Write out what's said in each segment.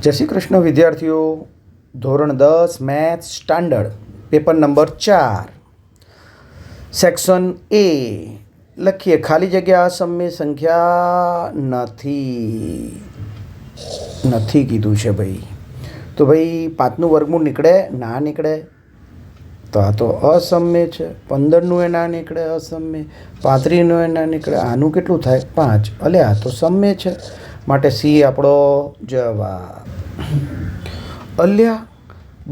જય શ્રી કૃષ્ણ વિદ્યાર્થીઓ. ધોરણ 10 maths standard paper number 4 section A લખીએ. ખાલી જગ્યા અસમ્ય સંખ્યા નથી કીધું છે ભાઈ. તો ભાઈ 5નું વર્ગમૂળ નીકળે ના નીકળે? તો આ તો અસમ્ય છે. 15નું એ ના નીકળે અસમ્ય. 35નું એ ના નીકળે. આનું કેટલું થાય? 5. અલે આ તો સમ્ય છે. માટે સી આપણો જવાબ. અલ્યા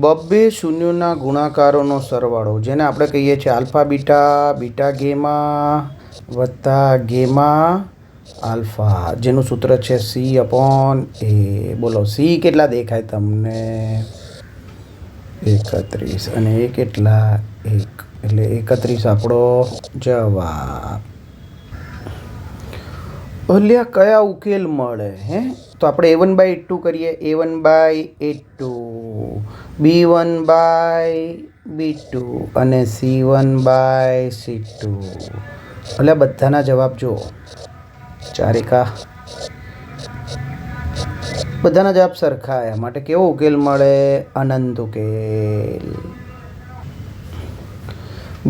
બબ્બે શૂન્યોના ગુણાકારોનો સરવાળો, જેને આપણે કહીએ છીએ આલ્ફા બીટા, બીટા ગેમા વત્તા ગેમા આલ્ફા, જેનું સૂત્ર છે સી અપોન એ. બોલો સી કેટલા દેખાય તમને? 31. અને એ કેટલા? 1. એટલે 31 આપણો જવાબ. અલ્યા કયા ઉકેલ મળે હે? તો આપણે a1/8 કરીએ. a1/8, b1/b2 અને c1/c2. એટલે બધાના જવાબ જુઓ. ચારિકા બધાના જવાબ સરખા આવ્યા. માટે કેવો ઉકેલ મળે? અનંત ઉકેલ.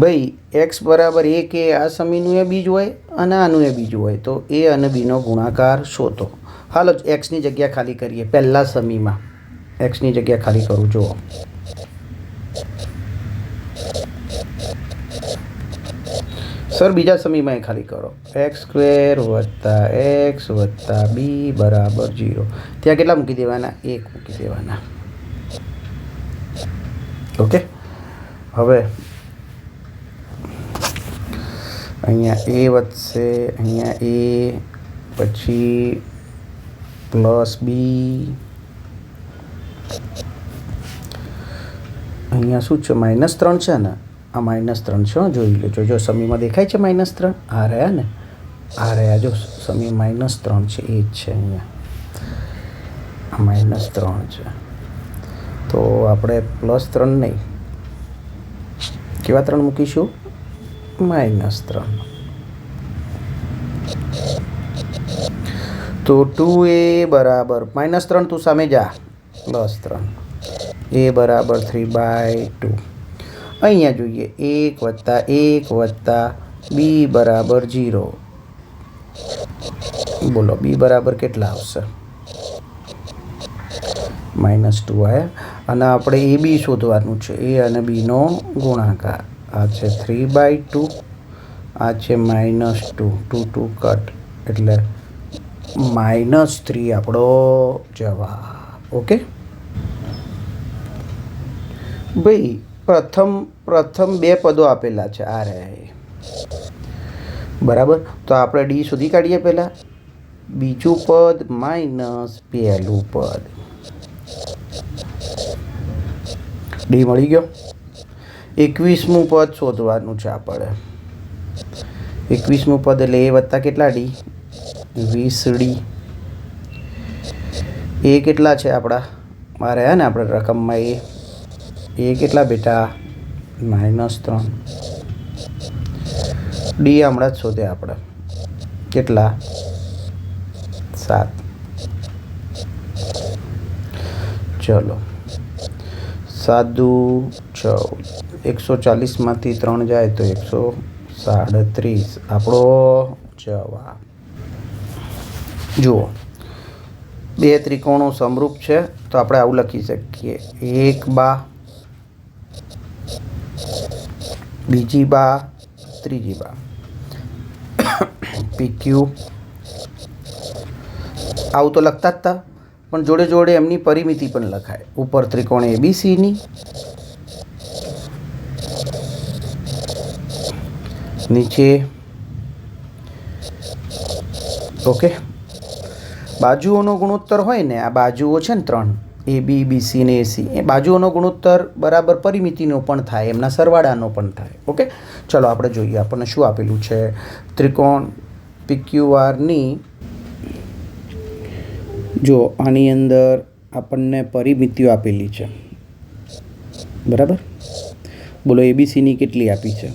ભાઈ x બરાબર 1 એ આ સમીનું એ બીજ હોય અને આનું એ બીજું હોય, તો એ અને બીનો ગુણાકાર શોધો. હાલો એક્સની જગ્યા ખાલી કરીએ. પહેલા સમીમાં એક્સની જગ્યા ખાલી કરું. જુઓ સર બીજા સમીમાં ખાલી કરો. x² વત્તા x વત્તા b બરાબર 0. ત્યાં કેટલા મૂકી દેવાના? 1 મૂકી દેવાના. ઓકે. હવે અહીંયા એ વધશે, અહીંયા એ, પછી પ્લસ બી, અહીંયા શું છે? -3 છે ને? આ -3 છે. જોઈ લેજો. જો સમીમાં દેખાય છે -3. આ રહ્યા ને? આ રહ્યા. જો સમી -3 છે. એ જ છે અહીંયા. આ -3 છે. તો આપણે +3 નહીં, કેવા 3 મૂકીશું? -3. તો 2a બરાબર -3, તું સામે જા, +3. a બરાબર 3/2. અહીંયા જોઈએ 1 વત્તા 1 વત્તા b બરાબર 0. બોલો b બરાબર કેટલા આવશે? -2 આવ્યા. અને આપણે એ બી શોધવાનું છે. એ અને બીનો ગુણાકાર. આ છે 3/2, આ છે -2. 2 કટ એટલે -3 આપણો જવાબ. ઓકે ભાઈ. પ્રથમ બે પદો આપેલા છે. આ રહ્યા બરાબર. તો આપણે ડી સુધી કાઢીએ. પહેલાં બીજું પદ માઇનસ પહેલું પદ. ડી મળી ગયો. 21મું પદ શોધવાનું છે આપણે. 21મું પદ એટલે એ વત્તા કેટલા ડી? 20 ડી. એ કેટલા છે આપણા? મારે હે ને આપણે રકમમાં એ કેટલા બેટા? -3. ડી હમણાં જ શોધે આપણે. કેટલા? 7. ચલો 7 14. 140માંથી 3 જાય તો 137 આપણો જવાબ. જુઓ બે ત્રિકોણો સમરૂપ છે, તો આપણે આવું લખી શકીએ. એક બા, બીજી બા, ત્રીજી બા. PQ આવું તો લખતા જ હતા, પણ જોડે જોડે એમની પરિમિતિ પણ લખાય. ઉપર ત્રિકોણ ABCની, નીચે ઓકે બાજુઓનો ગુણોત્તર હોય ને, આ બાજુઓ છે ને 3 AB BC ને AC, એ બાજુઓનો ગુણોત્તર બરાબર પરિમિતિનો પણ થાય, એમના સરવાળાનો પણ થાય. ઓકે ચલો આપણે જોઈએ આપણને શું આપેલું છે. ત્રિકોણ PQRની જો આની અંદર આપણને પરિમિતિઓ આપેલી છે બરાબર. બોલો ABCની કેટલી આપી છે?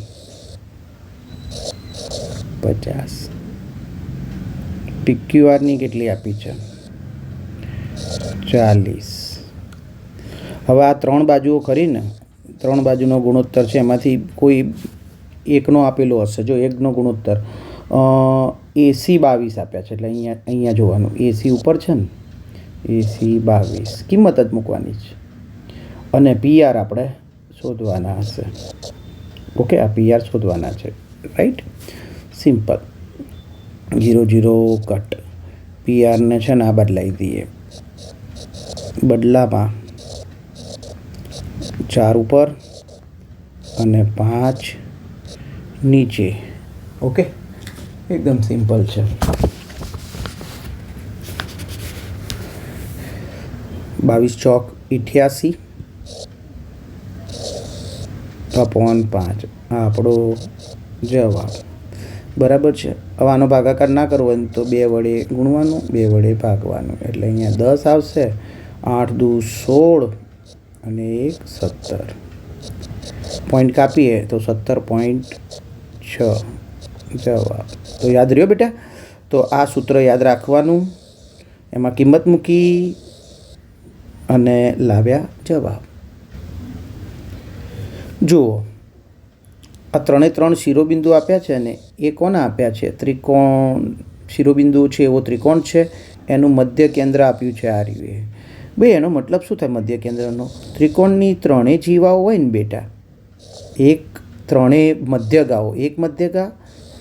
50. PQRની કેટલી આપી છે? 40. હવે આ 3 બાજુઓ ખરી ને, 3 બાજુનો ગુણોત્તર છે, એમાંથી કોઈ એકનો આપેલો હશે. જો 1નો ગુણોત્તર AC 22 આપ્યા છે, એટલે અહીંયા જોવાનું. AC ઉપર છે ને, AC 22 કિંમત જ મૂકવાની છે. અને PR આપણે શોધવાના હશે. ઓકે, આ PR શોધવાના છે, રાઈટ. સિમ્પલ. 0 0 કટ. PRને છે ને આ બદલાવી દઈએ. બદલામાં 4 ઉપર અને 5 નીચે. ઓકે, એકદમ સિમ્પલ છે. 22 ચોક 88 upon 5 આ આપણો જવાબ. બરાબર છે. હવે આનો ભાગાકાર ના કરવો હોય તો 2 વડે ગુણવાનું, 2 વડે ભાગવાનું. એટલે અહીંયા 10 આવશે, 8 દુ 16 અને 1 17. પોઈન્ટ કાપીએ તો 17.6 જવાબ. તો યાદ રહ્યો બેટા. તો આ સૂત્ર યાદ રાખવાનું, એમાં કિંમત મૂકી અને લાવ્યા જવાબ. જુઓ, આ 3 શિરોબિંદુ આપ્યા છે ને, એ કોના આપ્યા છે? ત્રિકોણ. શિરોબિંદુ છે એવો ત્રિકોણ છે, એનું મધ્ય કેન્દ્ર આપ્યું છે આ રીતે. ભાઈ એનો મતલબ શું થાય મધ્ય કેન્દ્રનો? ત્રિકોણની 3 જીવાઓ હોય ને બેટા, એક 3 મધ્યગાઓ, એક મધ્યગા,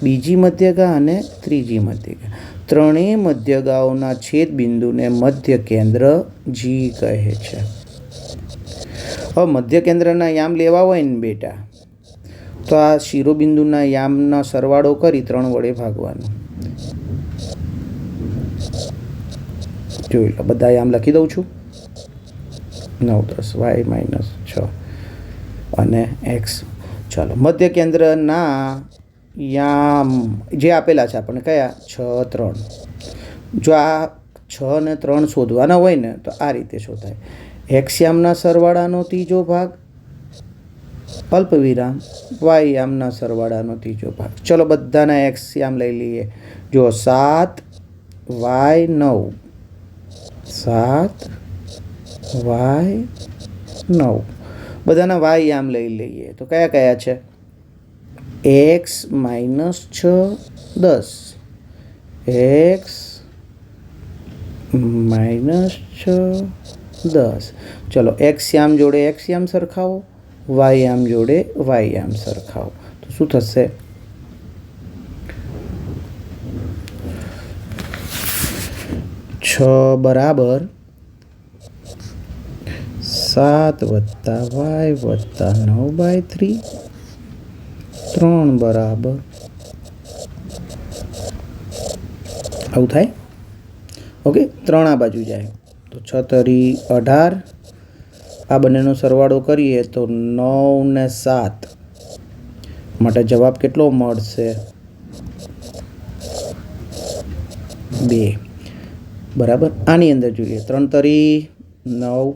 બીજી મધ્યગા અને ત્રીજી મધ્યગા. 3 મધ્યગાઓના છેદ બિંદુને મધ્ય કેન્દ્ર G કહે છે. હવે મધ્ય કેન્દ્રના યામ લેવા હોય ને બેટા, તો આ શિરોબિંદુના યામનો સરવાળો કરી 3 વડે ભાગવાનું. જોઈ લો, બધા યામ લખી દઉં છું. 9 10 y - 6 અને x. ચાલો, મધ્ય કેન્દ્રના યામ જે આપેલા છે આપણને, કયા? 6 3. જો આ 6 અને 3 શોધવાના હોય ને તો આ રીતે શોધાય. x યામના સરવાળાનો ત્રીજો ભાગ અલ્પ વિરામ y યામના સરવાળાનો ત્રીજો ભાગ. ચલો, બધાના x યામ લઈ લઈએ. જો 7 y 9, 7 y 9. બધાના y યામ લઈ લઈએ તો કયા કયા છે? x - 6 10, x - 6 10. ચલો, x યામ જોડે x યામ સરખાવો, y યામ જોડે y યામ સરખાવો. તો શું થશે? 6 બરાબર 7 + y + 9/3. 3 બરાબર આવું થાય. ઓકે, 3 આ બાજુ જાય તો 6 તરી 18. આ બંનેનો સરવાળો કરીએ તો 9 ને 7 માટે જવાબ કેટલો મળશે? 2. બરાબર. આની અંદર જોઈએ, 3 તરી 9.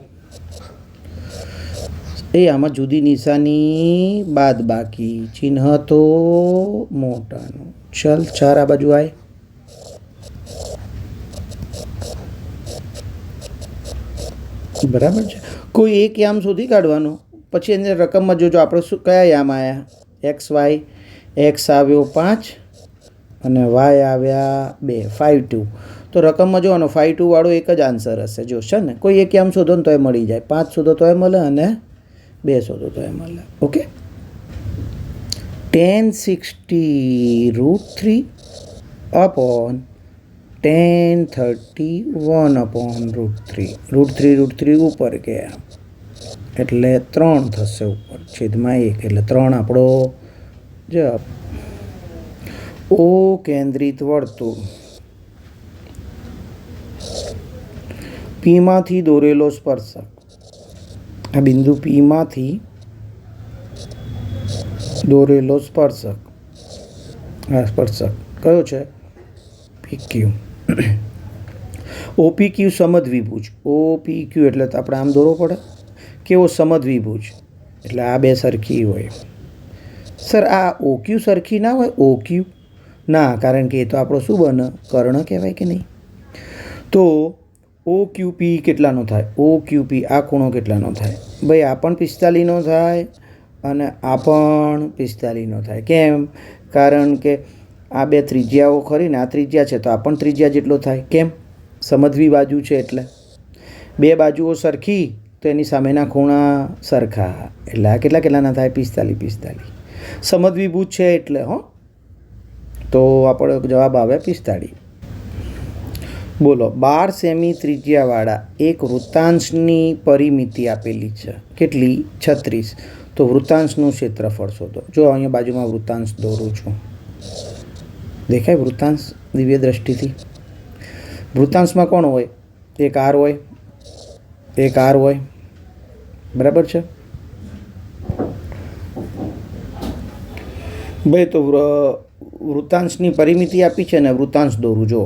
આમાં જુદી નિશાની બાદ બાકી, ચિહ્ન તો મોટાનું. ચલ, 4 આ બાજુ આય. બરાબર છે. કોઈ એક યામ શોધી કાઢવાનો, પછી એની રકમમાં જોજો આપણે શું કયા યામ આવ્યા. x y, x આવ્યો 5 અને y આવ્યા 2, 5 2. તો રકમમાં જોવાનો 5 2 વાળો એક જ આન્સર હશે. જો છે ને, કોઈ એક યામ શોધો ને તો એ મળી જાય. 5 શોધો તો એ મળે અને 2 શોધો તો એ મળે. Okay, tan 60 √3 upon tan 31 upon √3. √3 ઉપર ગયા એટલે 3 થશે ઉપર, છેદમાં 1 એટલે 3 આપણો જવાબ. ઓ કેન્દ્રિત વર્તુળ, પીમાંથી દોરેલો સ્પર્શક. આ બિંદુ પીમાંથી દોરેલો સ્પર્શક. આ સ્પર્શક કયો છે? PQ. OPQ સમદ્વિભુજ. OPQ એટલે આપણે આમ દોરવો પડે. કેવો? સમદ્વિભુજ એટલે આ બે સરખી હોય. સર, આ OQ સરખી ના હોય? OQ ના, કારણ કે એ તો આપણો શું બને? કર્ણ કહેવાય કે નહીં? તો ઓ ક્યુપી કેટલાનો થાય? ઓ ક્યુપી આ ખૂણો કેટલાનો થાય? ભાઈ આ પણ 45નો થાય અને આ પણ 45નો થાય. કેમ? કારણ કે આ બે ત્રિજ્યાઓ ખરી ને, આ ત્રિજ્યા છે તો આ પણ ત્રિજ્યા જેટલો થાય. કેમ? સમજવી બાજુ છે એટલે. બે બાજુઓ સરખી તો એની સામેના ખૂણા સરખા, એટલે આ કેટલાના થાય? 45. સમજવીભૂત છે એટલે તો આપણો જવાબ આવે 45. બોલો, 12 સેમી ત્રિજ્યાવાળા એક વૃત્તાંશની પરિમિતિ આપેલી છે. કેટલી? 36. તો વૃત્તાંશનું ક્ષેત્રફળ શોધો. જો અહીંયા બાજુમાં વૃત્તાંશ દોરું છું, દેખાય વૃત્તાંશ દિવ્ય દ્રષ્ટિથી? વૃત્તાંશમાં કોણ હોય? એક આર હોય, એક આર હોય, બરાબર છે ભાઈ? તો વૃત્તાંશની પરિમિતિ આપી છે ને, વૃત્તાંશ દોરું. જો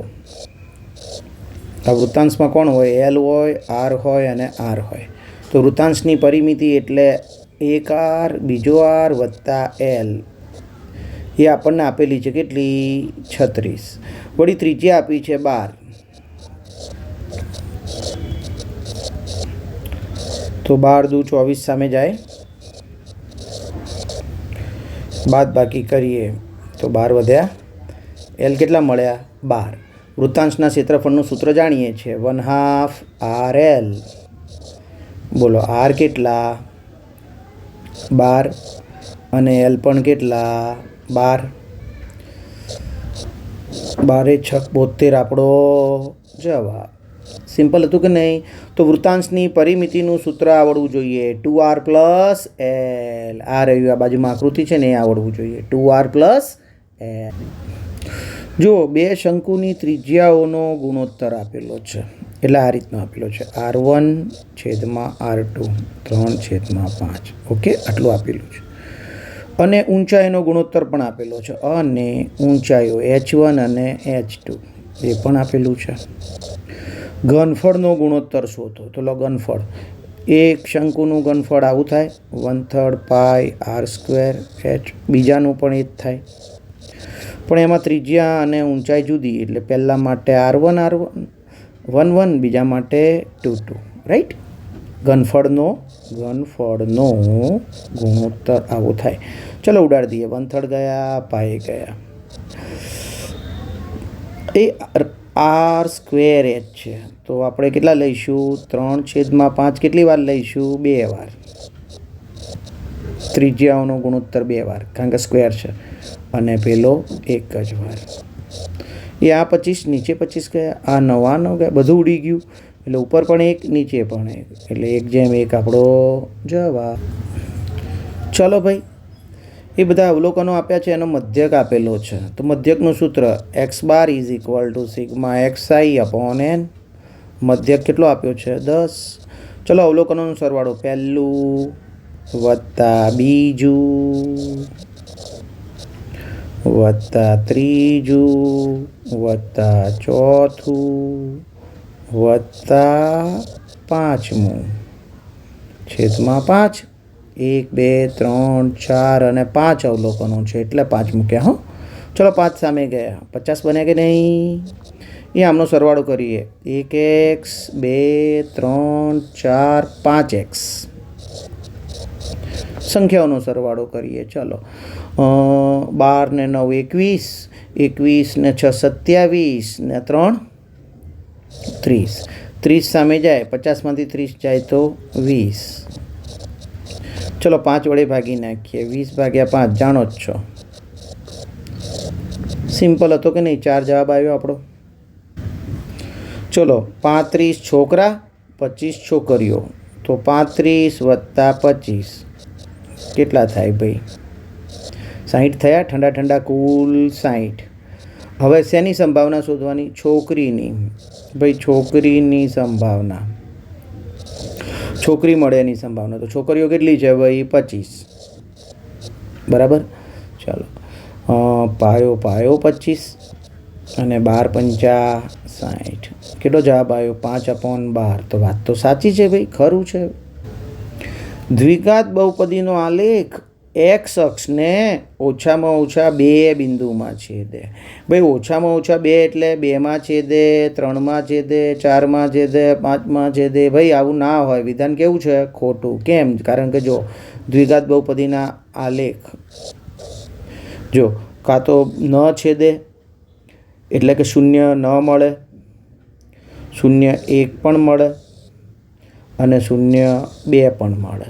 આ વૃત્તાંશમાં કોણ હોય? એલ હોય, આર હોય અને આર હોય. તો વૃત્તાંશની પરિમિતિ એટલે એક આર, બીજો આર વત્તા એલ, એ આપણને આપેલી છે. કેટલી? 36. વળી ત્રિજ્યા આપી છે 12. તો 12 દુ 24 સામે જાય, બાદ બાકી કરીએ તો 12 વધ્યા. એલ કેટલા મળ્યા? 12. વૃત્તાંશના ક્ષેત્રફળનું સૂત્ર જાણીએ છીએ, 1/2 RL. બોલો, આર કેટલા? 12 અને એલ પણ કેટલા? 12. 12 6 72 આપણો જવાબ. સિમ્પલ હતું કે નહીં? તો વૃત્તાંશની પરિમિતિનું સૂત્ર આવડવું જોઈએ, 2R + L. આ રહ્યું, આ બાજુમાં આકૃતિ છે ને, એ આવડવું જોઈએ, 2R + L. જો બે શંકુની ત્રિજ્યાઓનો ગુણોત્તર આપેલો છે, એટલે આ રીતનો આપેલો છે, R1/R2 3/5. ઓકે, આટલું આપેલું છે. અને ઊંચાઈનો ગુણોત્તર પણ આપેલો છે, અને ઊંચાઈઓ H1 અને H2 એ પણ આપેલું છે. ઘનફળનો ગુણોત્તર શોધો. તો લો ઘનફળ, એક શંકુનું ઘનફળ આવું થાય, 1/3 પાઈ R². બીજાનું પણ એ જ થાય, પણ એમાં ત્રિજ્યા અને ઊંચાઈ જુદી, એટલે પહેલાં માટે R1 1 બીજા માટે 2 રાઈટ? ઘનફળનો ગુણોત્તર આવો થાય. ચલો ઉડાડી દઈએ. 1/3 ગયા, પાઈ ગયા. એ R²H છે, તો આપણે કેટલા લઈશું? 3/5. કેટલી વાર લઈશું? 2 વાર. ત્રિજ્યાઓનો ગુણોત્તર 2 વાર, કારણ કે સ્ક્વેર છે, અને પેલો એક જ વાર. એ આ 25 નીચે 25 ગયા, આ 9 ગયા, બધું ઉડી ગયું, એટલે ઉપર પણ એક, નીચે પણ એક, એટલે 1/1 આપણો જવાબ. ચલો ભાઈ, એ બધા અવલોકનો આપ્યા છે, એનો મધ્યક આપેલો છે. તો મધ્યકનું સૂત્ર x બાર = σ(xi/n). મધ્યક કેટલો આપ્યો છે? 10. ચલો અવલોકનોનો સરવાળો, પહેલું વત્તા બીજું વત્તા ત્રીજું વત્તા ચોથું વત્તા પાંચમું છેદમાં 5. 1 2 3 4 અને 5 અવલોકનો છે, એટલે 5 મૂક્યા. ચલો 5 સામે ગયા, 50 બન્યા કે નહીં? એ આમનો સરવાળો કરીએ, 1x 2 3 4 5x. સંખ્યાઓનો સરવાળો કરીએ. ચલો 12 ને 9 21, 21 ને 6 27 ને 3 30. 30 સામે જાય, 50માંથી 30 જાય તો 20. ચલો 5 વડે ભાગી નાખીએ, 20/5 જાણો જ છો. સિમ્પલ હતો કે નહીં? 4 જવાબ આવ્યો આપણો. ચલો 35 છોકરા 25 છોકરીઓ, તો 35 વત્તા 25 કેટલા થાય ભાઈ? 60 થયા. ઠંડા ઠંડા કુલ 60. હવે શેની સંભાવના શોધવાની? છોકરીની. ભાઈ છોકરીની સંભાવના, છોકરી મળે એની સંભાવના. તો છોકરીઓ કેટલી છે ભાઈ? 25. બરાબર. ચાલો, પાયો 25 અને 12 × 5 = 60. કેટલો જવાબ આવ્યો? 5/12. તો વાત તો સાચી છે ભાઈ, ખરું છે. દ્વિઘાત બહુપદીનો આલેખ એક્સ અક્ષને ઓછામાં ઓછા 2 બિંદુમાં છેદે. ભાઈ ઓછામાં ઓછા 2 એટલે 2માં છેદે, 3માં છેદે, 4માં છેદે, 5માં છેદે. ભાઈ આવું ના હોય. વિધાન કેવું છે? ખોટું. કેમ? કારણ કે જો દ્વિઘાત બહુપદીના આલેખ જો કાં તો ન છેદે એટલે કે 0 ન મળે, 0 1 પણ મળે અને 0 2 પણ મળે.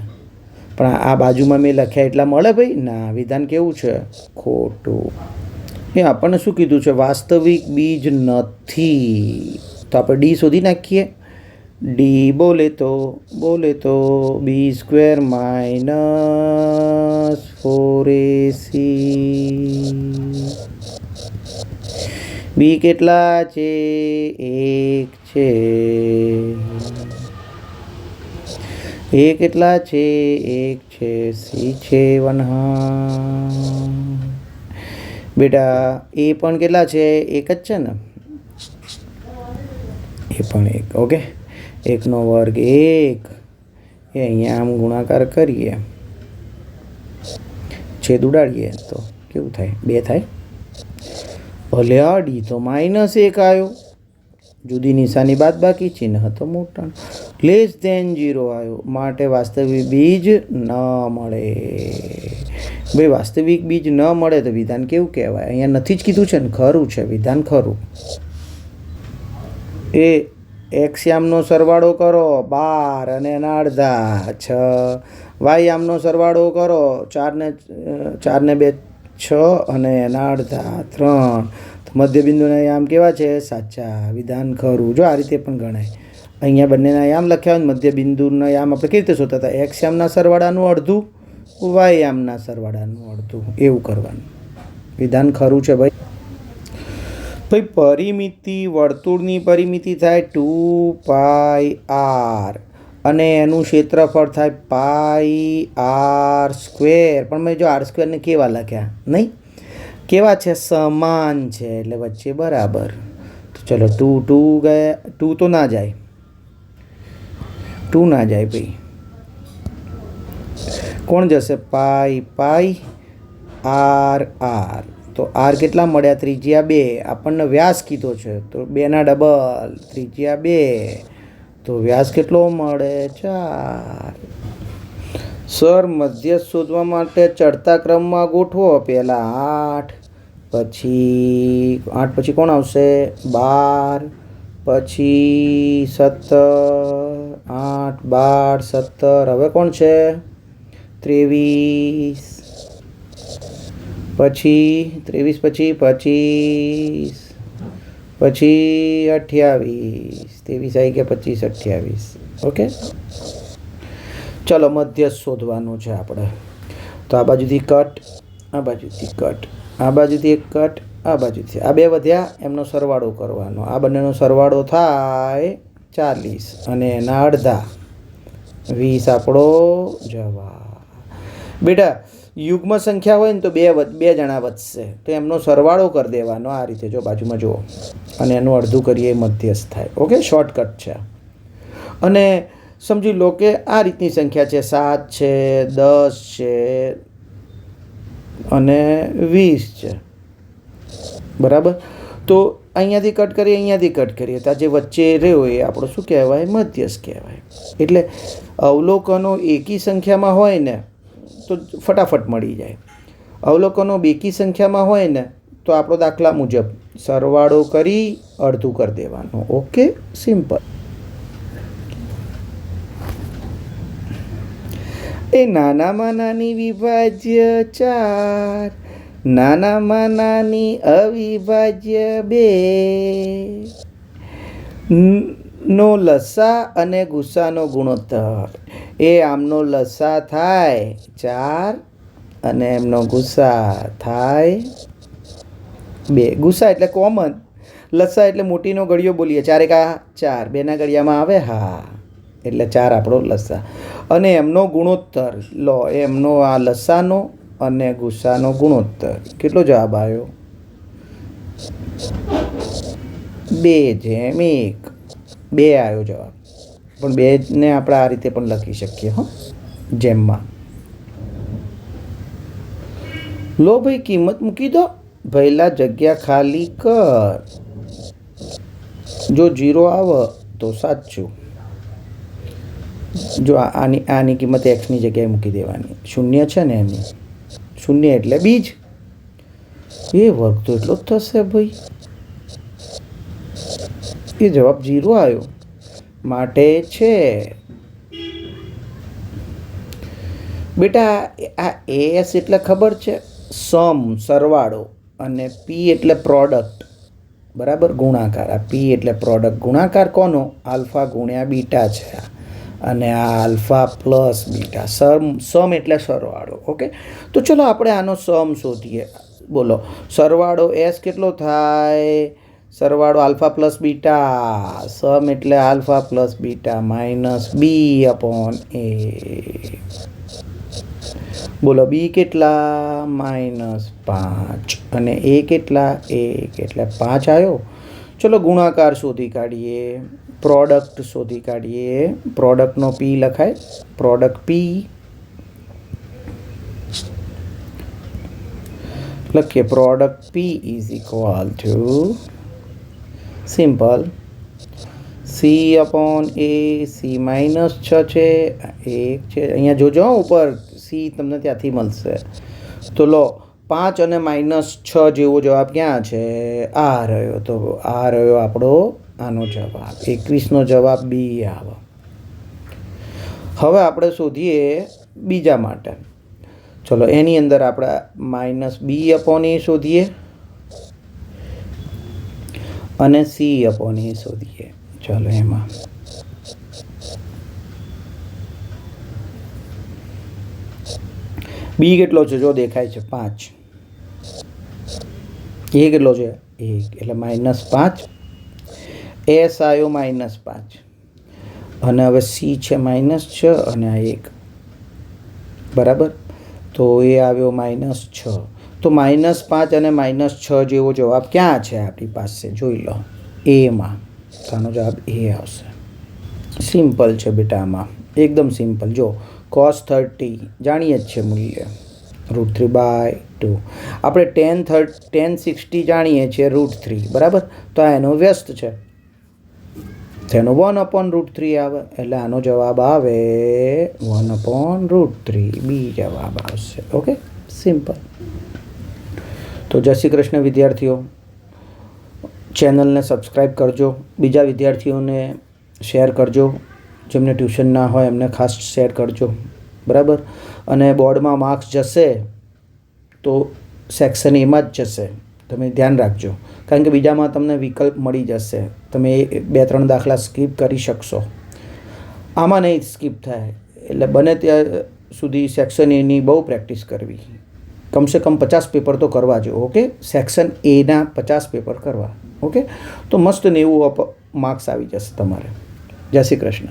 પણ આ બાજુમાં મેં લખ્યા એટલા મળે ભાઈ? ના. વિધાન કેવું છે? ખોટું. એ આપણને શું કીધું છે? વાસ્તવિક બીજ નથી. તો આપણે ડી શોધી નાખીએ. ડી બોલે તો B² - 4AC. બી કેટલા છે? 1 છે. એ કેટલા છે? 1 છે. સી છે 1/2. બેટા એ પણ કેટલા છે? 1 જ છે ને? એ પણ 1. ઓકે. 1 નો વર્ગ 1. એ અહીંયા આમ ગુણાકાર કરીએ, છેદ ઉડાડીએ તો કેવું થાય? 2 થાય. ભલે આ ડી તો -1 આવ્યો, જુદી નિશાની બાદ બાકી, ચિહ્ન તો મોટા. લેસ ધેન 0 આવ્યો, માટે વાસ્તવિક બીજ ન મળે. ભાઈ વાસ્તવિક બીજ ન મળે તો વિધાન કેવું કહેવાય? અહીંયા નથી જ કીધું છે ને? ખરું છે વિધાન, ખરું. એ એક્સયામનો સરવાળો કરો 12 અને એના અડધા 6. વાયયામનો સરવાળો કરો 4 ને 2 6 અને એના અડધા 3. તો મધ્યબિંદુના યામ કેવા છે? સાચા. વિધાન ખરું. જો આ રીતે પણ ગણાય. અહીંયા બંનેના યામ લખ્યા હોય, મધ્યબિંદુના યામ આપણે કેવી રીતે શોધતા હતા? એક્સ યામના સરવાળાનું અડધું, વાય યામના સરવાળાનું અડધું, એવું કરવાનું. વિધાન ખરું છે ભાઈ. ભાઈ પરિમિતિ, વર્તુળની પરિમિતિ થાય 2πr અને એનું ક્ષેત્રફળ થાય πr². પણ મેં જો r² ને કેવા લખ્યા? નહીં, કેવા છે? સમાન છે, એટલે વચ્ચે બરાબર. તો ચલો 2 ગયા, 2 તો ના જાય, 2 ના જાય ભાઈ. કોણ જશે? r. તો r કેટલા મળ્યા? ત્રિજ્યા 2. આપણને વ્યાસ કીધો છે તો 2 ના ડબલ, ત્રિજ્યા 2. તો વ્યાસ કેટલો મળે? 4. સર મધ્યસ્થ શોધવા માટે ચડતા ક્રમમાં ગોઠવો. પહેલાં 8, પછી કોણ આવશે? 12, પછી 17, 8, 12, 17. હવે કોણ છે? 23, પછી 23, પછી 25, પછી 28. 23 આવી ગયા, 25, 28. ઓકે. ચલો મધ્યસ્થ શોધવાનું છે આપણે. તો આ બાજુથી કટ, આ બાજુથી કટ, આ બાજુથી એક કટ, આ બાજુથી. આ બે વધ્યા, એમનો સરવાળો કરવાનો. આ બંનેનો સરવાળો થાય 40 અને એના અડધા 20 આપણો જવાબ. બેટા યુગ્મ સંખ્યા હોય ને તો બે જણા વધશે, તો એમનો સરવાળો કરી દેવાનો આ રીતે. જો બાજુમાં જુઓ, અને એનું અડધું કરીએ, મધ્યસ્થ થાય. ઓકે, શોર્ટકટ છે. અને સમજી લો કે આ રીતની સંખ્યા છે, 7 છે, 10 છે અને 20 છે, બરાબર. તો અહીંયાથી કટ કરીએ, અહીંયાથી કટ કરીએ, તો આ જે વચ્ચે રહ્યો એ આપણો શું કહેવાય? મધ્યસ્થ કહેવાય. એટલે અવલોકનો એકી સંખ્યામાં હોય ને તો ફટાફટ મળી જાય. અવલોકનો બેકી સંખ્યામાં હોય ને તો આપણો દાખલા મુજબ સરવાળો કરી અડધું કરી દેવાનું. Okay, simple. એ નાનામાં નાની વિભાજ્ય 4, નાનામાં નાની અવિભાજ્ય 2 નો લસા અને ગુસાનો ગુણોત્તર. એ આમનો લસા થાય 4 અને એમનો ગુસા થાય 2. ગુસા એટલે કોમન, લસા એટલે મોટીનો ગળિયો બોલીએ. 4 એકા 4, 2ના ગળિયામાં આવે, હા, એટલે 4 આપણો લસા. અને એમનો ગુણોત્તર લો, એમનો આ લસાનો અને ગુસાનો ગુણોત્તર કેટલો જવાબ આવ્યો? 2:1. 2 આવ્યો જવાબ. પણ 2 ને આપણે આ રીતે પણ લખી શકીએ, હો, જેમમાં. લો ભાઈ કિંમત મૂકી દો, પહેલા જગ્યા ખાલી કર. જો 0 આવે તો સાચું. જો આની કિંમત એક્સની જગ્યાએ મૂકી દેવાની. શૂન્ય છે ને એની, શૂન્ય એટલે બીજ. એ વર્ગ તો એટલો જ થશે ભાઈ. એ જવાબ 0 આવ્યો, માટે છે. બેટા આ એસ એટલે ખબર છે, સમ સરવાળો, અને પી એટલે પ્રોડક્ટ, બરાબર, ગુણાકાર. આ પી એટલે પ્રોડક્ટ, ગુણાકાર કોનો? આલ્ફા ગુણ્યા બીટા છે. અને આ આલ્ફા પ્લસ બીટા. સમ એટલે સરવાળો. ઓકે, તો ચલો આપણે આનો સમ શોધીએ. બોલો, સરવાળો એસ કેટલો થાય? સરવાળો આલ્ફા પ્લસ બીટા. સમ એટલે alpha plus beta minus B upon A. બોલો, બી કેટલા? -5. અને એ કેટલા? 1, એટલે 5 આવ્યો. ચલો ગુણાકાર શોધી કાઢીએ, પ્રોડક્ટ શોધી કાઢીએ. પ્રોડક્ટનો પી લખાય, પ્રોડક્ટ પી લખીએ. Product P is equal to simple C upon A. C -6 છે, 1 છે. અહીંયા જોજો ઉપર સી તમને ત્યાંથી મળશે. તો લો, 5 અને -6 જેવો જવાબ ક્યાં છે? આ રહ્યો. તો આ રહ્યો આપણો આનો જવાબ. 21નો જવાબ બી આવે. હવે આપણે શોધીએ બીજા માટે. ચલો એની અંદર આપણે -b અપોન એ શોધીએ અને સી અપોન એ શોધીએ. ચલો એમાં બી કેટલો છે? જો દેખાય છે 5. એ કેટલો છે? 1, એટલે -5. એસ આવ્યો -5. અને હવે સી છે -6 અને આ 1, બરાબર. તો એ આવ્યો -6. તો -5 અને -6 જેવો જવાબ ક્યાં છે આપણી પાસે? જોઈ લો એમાં. તો આનો જવાબ એ આવશે. સિમ્પલ છે બેટા, આમાં એકદમ સિમ્પલ. જો cos 30 જાણીએ જ છે મૂલ્ય, √3/2. આપણે tan 60 જાણીએ છીએ √3, બરાબર. તો આ એનો વ્યસ્ત છે, તેનો 1/√3 આવે. એટલે આનો જવાબ આવે 1/√3. બી જવાબ આવશે. Okay, simple. તો જય શ્રી કૃષ્ણ વિદ્યાર્થીઓ. ચેનલને સબસ્ક્રાઈબ કરજો, બીજા વિદ્યાર્થીઓને શેર કરજો, જેમને ટ્યુશન ના હોય એમને ખાસ શેર કરજો, બરાબર. અને બોર્ડમાં માર્ક્સ જશે તો સેક્શન એમાં જ જશે, તમે ધ્યાન રાખજો. કારણ કે બીજામાં તમને વિકલ્પ મળી જશે, તમે 2-3 દાખલા સ્કીપ કરી શકશો. આમાં નહીં સ્કીપ થાય. એટલે બને ત્યાં સુધી સેક્શન એની બહુ પ્રેક્ટિસ કરવી. કમસે કમ 50 પેપર તો કરવા જો. ઓકે, સેક્શન એના 50 પેપર કરવા. ઓકે, તો મસ્ત 90 માર્ક્સ આવી જશે તમારે. જય શ્રી કૃષ્ણ.